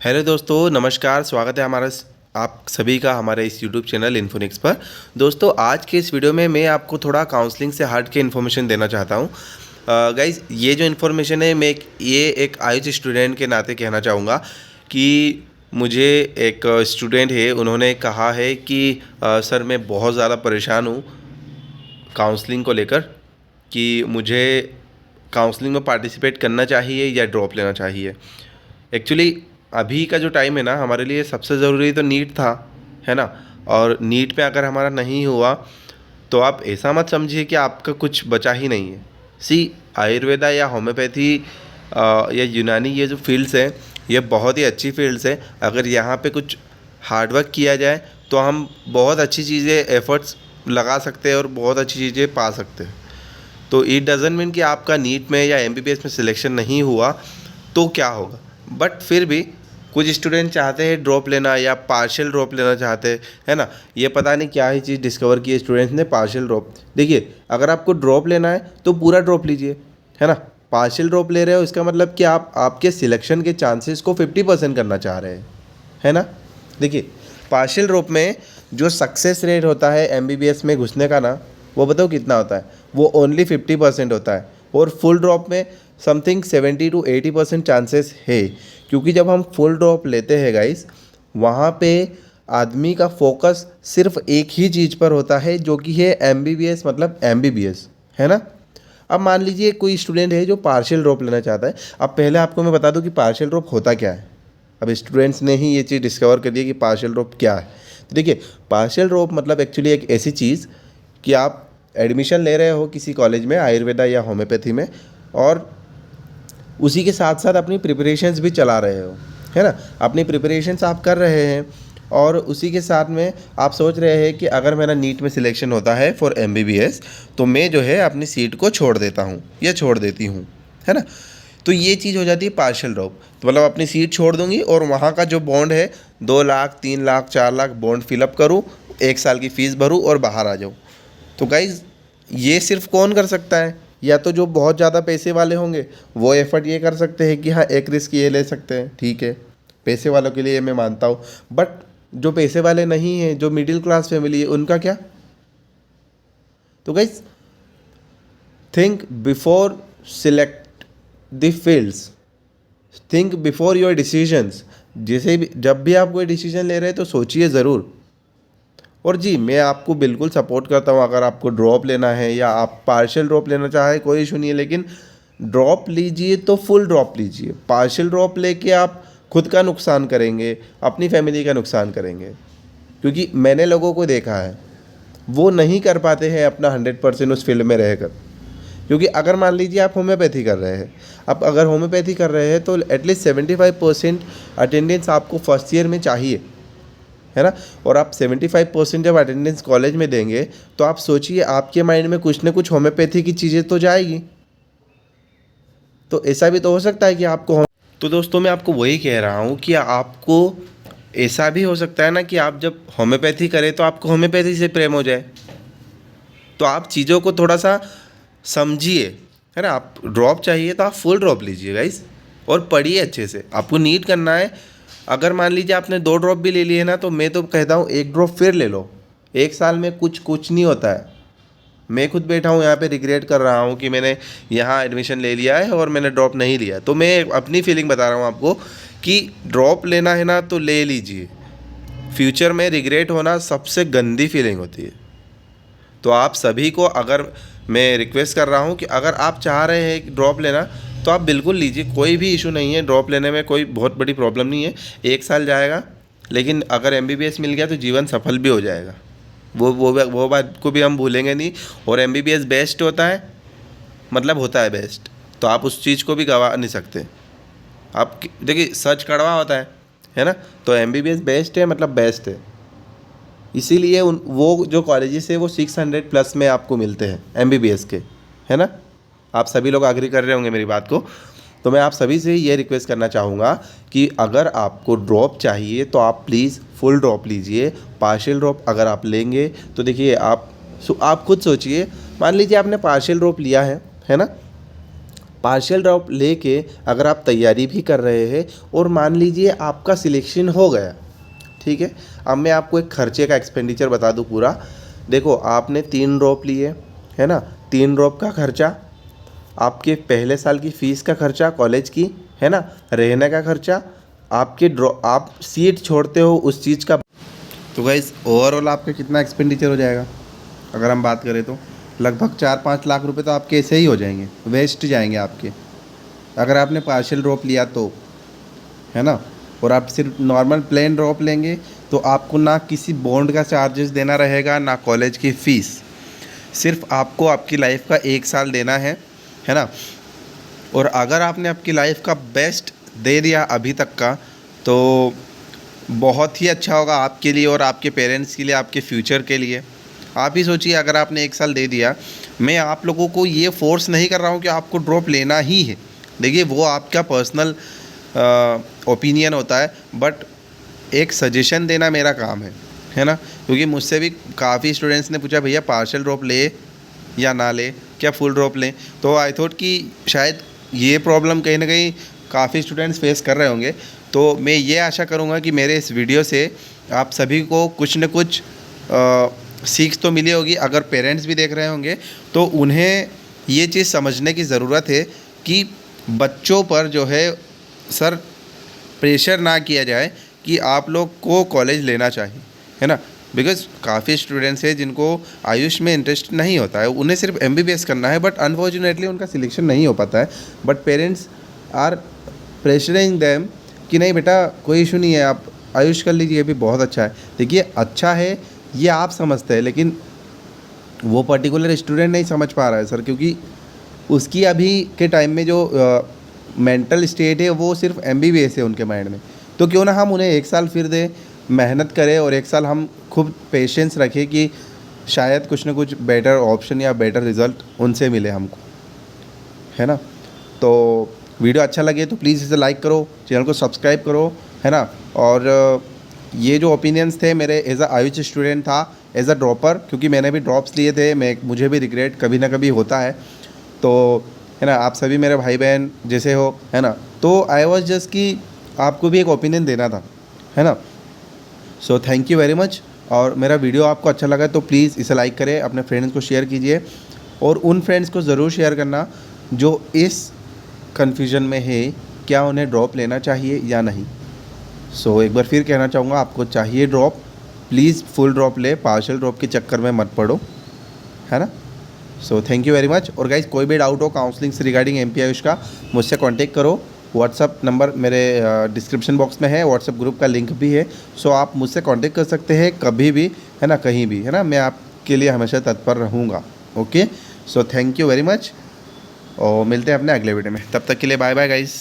Hello दोस्तों, नमस्कार। स्वागत है आप सभी का हमारे इस यूट्यूब चैनल इन्फोनिक्स पर। दोस्तों, आज के इस वीडियो में मैं आपको थोड़ा काउंसलिंग से हट के इन्फॉर्मेशन देना चाहता हूँ। गाइज, ये जो इन्फॉर्मेशन है मैं एक आयुष स्टूडेंट के नाते कहना चाहूँगा कि मुझे एक स्टूडेंट है, उन्होंने कहा है कि सर मैं बहुत ज़्यादा परेशान हूँ काउंसलिंग को लेकर कि मुझे काउंसलिंग में पार्टिसिपेट करना चाहिए या ड्रॉप लेना चाहिए। एक्चुअली अभी का जो टाइम है ना, हमारे लिए सबसे ज़रूरी तो नीट था, है ना। और नीट पे अगर हमारा नहीं हुआ तो आप ऐसा मत समझिए कि आपका कुछ बचा ही नहीं है। आयुर्वेदा या होम्योपैथी या यूनानी, ये जो फील्ड्स हैं ये बहुत ही अच्छी फील्ड्स है। अगर यहाँ पे कुछ हार्डवर्क किया जाए तो हम बहुत अच्छी चीज़ें एफर्ट्स लगा सकते हैं और बहुत अच्छी चीज़ें पा सकते हैं। तो इट डजंट मीन कि आपका नीट में या एमबीबीएस में सिलेक्शन नहीं हुआ तो क्या होगा, बट फिर भी कुछ स्टूडेंट चाहते हैं ड्रॉप लेना या पार्शियल ड्रॉप लेना चाहते हैं, है ना। ये पता नहीं क्या ही चीज़ डिस्कवर की है स्टूडेंट्स ने, पार्शियल ड्रॉप। देखिए, अगर आपको ड्रॉप लेना है तो पूरा ड्रॉप लीजिए, है ना। पार्शियल ड्रॉप ले रहे हो इसका मतलब कि आप आपके सिलेक्शन के चांसेस को 50% करना चाह रहे हैं, है ना। देखिए, पार्शियल ड्रॉप में जो सक्सेस रेट होता है एमबीबीएस में घुसने का ना, वो बताओ कितना होता है? वो ओनली 50% होता है। और फुल ड्रॉप में समथिंग 70 to 80% चांसेस है। क्योंकि जब हम फुल ड्रॉप लेते हैं गाइस, वहाँ पे आदमी का फोकस सिर्फ एक ही चीज़ पर होता है, जो कि है एमबीबीएस, मतलब एमबीबीएस, है ना। अब मान लीजिए कोई स्टूडेंट है जो पार्शियल ड्रॉप लेना चाहता है। अब पहले आपको मैं बता दूं कि पार्शियल ड्रॉप होता क्या है। अब स्टूडेंट्स ने ही ये चीज़ डिस्कवर कर ली कि पार्शियल ड्रॉप क्या है। तो देखिए, पार्शियल ड्रॉप मतलब एक्चुअली एक ऐसी चीज़ कि आप एडमिशन ले रहे हो किसी कॉलेज में, आयुर्वेदा या होम्योपैथी में, और उसी के साथ साथ अपनी प्रिपरेशंस भी चला रहे हो, है ना। अपनी प्रिपरेशंस आप कर रहे हैं और उसी के साथ में आप सोच रहे हैं कि अगर मेरा नीट में सिलेक्शन होता है फॉर एमबीबीएस तो मैं जो है अपनी सीट को छोड़ देता हूँ या छोड़ देती हूँ, है ना। तो ये चीज़ हो जाती है पार्शियल ड्रॉप। तो मतलब अपनी सीट छोड़ दूंगी और वहाँ का जो बॉन्ड है 2 लाख 3 लाख 4 लाख बॉन्ड फिलअप करूँ, 1 साल की फ़ीस भरूँ और बाहर आ जाऊँ। तो गाइज़, ये सिर्फ कौन कर सकता है? या तो जो बहुत ज़्यादा पैसे वाले होंगे वो एफर्ट ये कर सकते हैं कि हाँ, एक रिस्क ये ले सकते हैं, ठीक है, पैसे वालों के लिए मैं मानता हूँ। बट जो पैसे वाले नहीं हैं, जो मिडिल क्लास फैमिली है, उनका क्या? तो guys, think before select the fields, think before your decisions. जैसे भी जब भी आप कोई डिसीजन ले रहे हैं तो सोचिए ज़रूर। और जी, मैं आपको बिल्कुल सपोर्ट करता हूँ, अगर आपको ड्रॉप लेना है या आप पार्शियल ड्रॉप लेना चाहे कोई इशू नहीं है, लेकिन ड्रॉप लीजिए तो फुल ड्रॉप लीजिए। पार्शियल ड्रॉप लेके आप खुद का नुकसान करेंगे, अपनी फैमिली का नुकसान करेंगे। क्योंकि मैंने लोगों को देखा है वो नहीं कर पाते हैं अपना 100% उस फील्ड में रहकर। क्योंकि अगर मान लीजिए आप होम्योपैथी कर रहे हैं, अब अगर होम्योपैथी कर रहे हैं तो एटलीस्ट 75% अटेंडेंस आपको फर्स्ट ईयर में चाहिए, है ना। और आप 75% जब अटेंडेंस कॉलेज में देंगे तो आप सोचिए आपके माइंड में कुछ ना कुछ होम्योपैथी की चीज़ें तो जाएगी। तो ऐसा भी तो हो सकता है कि आपको तो दोस्तों, मैं आपको वही कह रहा हूँ कि आपको ऐसा भी हो सकता है ना कि आप जब होम्योपैथी करें तो आपको होम्योपैथी से प्रेम हो जाए। तो आप चीज़ों को थोड़ा सा समझिए, है ना। आप ड्रॉप चाहिए तो आप फुल ड्रॉप लीजिए गाइस, और पढ़िए अच्छे से। आपको नीट करना है, अगर मान लीजिए आपने 2 ड्रॉप भी ले लिए ना, तो मैं तो कहता हूँ 1 ड्रॉप फिर ले लो। 1 साल में कुछ नहीं होता है। मैं खुद बैठा हूँ यहाँ पे, रिग्रेट कर रहा हूँ कि मैंने यहाँ एडमिशन ले लिया है और मैंने ड्रॉप नहीं लिया। तो मैं अपनी फीलिंग बता रहा हूँ आपको कि ड्रॉप लेना है ना तो ले लीजिए। फ्यूचर में रिग्रेट होना सबसे गंदी फीलिंग होती है। तो आप सभी को अगर मैं रिक्वेस्ट कर रहा हूँ कि अगर आप चाह रहे हैं ड्रॉप लेना तो आप बिल्कुल लीजिए, कोई भी इशू नहीं है। ड्रॉप लेने में कोई बहुत बड़ी प्रॉब्लम नहीं है। 1 साल जाएगा, लेकिन अगर एमबीबीएस मिल गया तो जीवन सफल भी हो जाएगा। वो बात को भी हम भूलेंगे नहीं। और एमबीबीएस बेस्ट होता है, मतलब होता है बेस्ट, तो आप उस चीज़ को भी गवा नहीं सकते। आप देखिए, सच कड़वा होता है ना। तो एमबीबीएस बेस्ट है, मतलब बेस्ट है। इसीलिए वो जो कॉलेजेस है वो 600 प्लस में आपको मिलते हैं एमबीबीएस के, है ना। आप सभी लोग एग्री कर रहे होंगे मेरी बात को। तो मैं आप सभी से ये रिक्वेस्ट करना चाहूँगा कि अगर आपको ड्रॉप चाहिए तो आप प्लीज़ फुल ड्रॉप लीजिए। पार्शियल ड्रॉप अगर आप लेंगे तो देखिए, आप खुद सोचिए, मान लीजिए आपने पार्शियल ड्रॉप लिया है ना। पार्शियल ड्रॉप लेके अगर आप तैयारी भी कर रहे हैं और मान लीजिए आपका सिलेक्शन हो गया, ठीक है। अब मैं आपको एक खर्चे का एक्सपेंडिचर बता दूं पूरा। देखो, आपने 3 ड्रॉप लिए है ना, 3 ड्रॉप का खर्चा, आपके पहले साल की फ़ीस का खर्चा कॉलेज की, है ना, रहने का खर्चा, आपके आप सीट छोड़ते हो उस चीज़ का। तो गाइस ओवरऑल आपका कितना एक्सपेंडिचर हो जाएगा अगर हम बात करें तो लगभग 4-5 लाख रुपए तो आपके ऐसे ही हो जाएंगे, वेस्ट जाएंगे आपके, अगर आपने पार्शियल ड्रॉप लिया तो, है ना। और आप सिर्फ नॉर्मल प्लेन ड्रॉप लेंगे तो आपको ना किसी बॉन्ड का चार्जेस देना रहेगा, ना कॉलेज की फ़ीस, सिर्फ आपको आपकी लाइफ का 1 साल देना है ना। और अगर आपने आपकी लाइफ का बेस्ट दे दिया अभी तक का तो बहुत ही अच्छा होगा आपके लिए और आपके पेरेंट्स के लिए, आपके फ्यूचर के लिए। आप ही सोचिए, अगर आपने 1 साल दे दिया, मैं आप लोगों को ये फोर्स नहीं कर रहा हूँ कि आपको ड्रॉप लेना ही है। देखिए, वो आपका पर्सनल ओपिनियन होता है, बट एक सजेशन देना मेरा काम है ना। क्योंकि मुझसे भी काफ़ी स्टूडेंट्स ने पूछा, भैया पार्शियल ड्रॉप ले या ना ले, क्या फुल ड्रॉप लें। तो आई थॉट कि शायद ये प्रॉब्लम कहीं ना कहीं काफ़ी स्टूडेंट्स फेस कर रहे होंगे। तो मैं ये आशा करूँगा कि मेरे इस वीडियो से आप सभी को कुछ न कुछ सीख तो मिली होगी। अगर पेरेंट्स भी देख रहे होंगे तो उन्हें ये चीज़ समझने की ज़रूरत है कि बच्चों पर जो है सर प्रेशर ना किया जाए कि आप लोग को कॉलेज लेना चाहिए, है ना। बिकॉज़ काफ़ी स्टूडेंट्स हैं जिनको आयुष में इंटरेस्ट नहीं होता है, उन्हें सिर्फ MBBS करना है, बट अनफॉर्चुनेटली उनका सिलेक्शन नहीं हो पाता है। But parents are pressuring them कि नहीं बेटा कोई इशू नहीं है, आप आयुष कर लीजिए, ये भी बहुत अच्छा है। देखिए, अच्छा है ये आप समझते हैं, लेकिन वो पर्टिकुलर स्टूडेंट नहीं समझ पा रहा है सर, क्योंकि उसकी अभी के टाइम में जो मेंटल स्टेट है वो सिर्फ MBBS है उनके माइंड में। तो क्यों ना हम उन्हें 1 साल फिर दें, मेहनत करें और 1 साल हम खूब पेशेंस रखें कि शायद कुछ ना कुछ बेटर ऑप्शन या बेटर रिज़ल्ट उनसे मिले हमको, है ना। तो वीडियो अच्छा लगे तो प्लीज़ इसे लाइक करो, चैनल को सब्सक्राइब करो, है ना। और ये जो ओपिनियंस थे मेरे एज अ आयुष स्टूडेंट था, एज अ ड्रॉपर, क्योंकि मैंने भी ड्रॉप्स लिए थे, मुझे भी रिग्रेट कभी ना कभी होता है, तो है ना। आप सभी मेरे भाई बहन जैसे हो, है ना। तो आई वॉज जस्ट कि आपको भी एक ओपिनियन देना था, है ना। So thank you very much. और मेरा वीडियो आपको अच्छा लगा तो प्लीज़ इसे लाइक करें, अपने फ्रेंड्स को शेयर कीजिए, और उन फ्रेंड्स को ज़रूर शेयर करना जो इस कन्फ्यूज़न में है क्या उन्हें ड्रॉप लेना चाहिए या नहीं। सो एक बार फिर कहना चाहूँगा, आपको चाहिए ड्रॉप, प्लीज़ फुल ड्रॉप ले, पार्शियल ड्रॉप के चक्कर में मत पड़ो, है ना। So thank you very much. और गाइज कोई भी डाउट हो काउंसलिंग से रिगार्डिंग MP आयुष का, मुझसे कांटेक्ट करो। व्हाट्सअप नंबर मेरे डिस्क्रिप्शन बॉक्स में है, व्हाट्सअप ग्रुप का लिंक भी है। सो आप मुझसे कांटेक्ट कर सकते हैं कभी भी, है ना, कहीं भी, है ना। मैं आपके लिए हमेशा तत्पर रहूँगा। Okay, so thank you very much और मिलते हैं अपने अगले वीडियो में। तब तक के लिए बाय बाय गाइज़।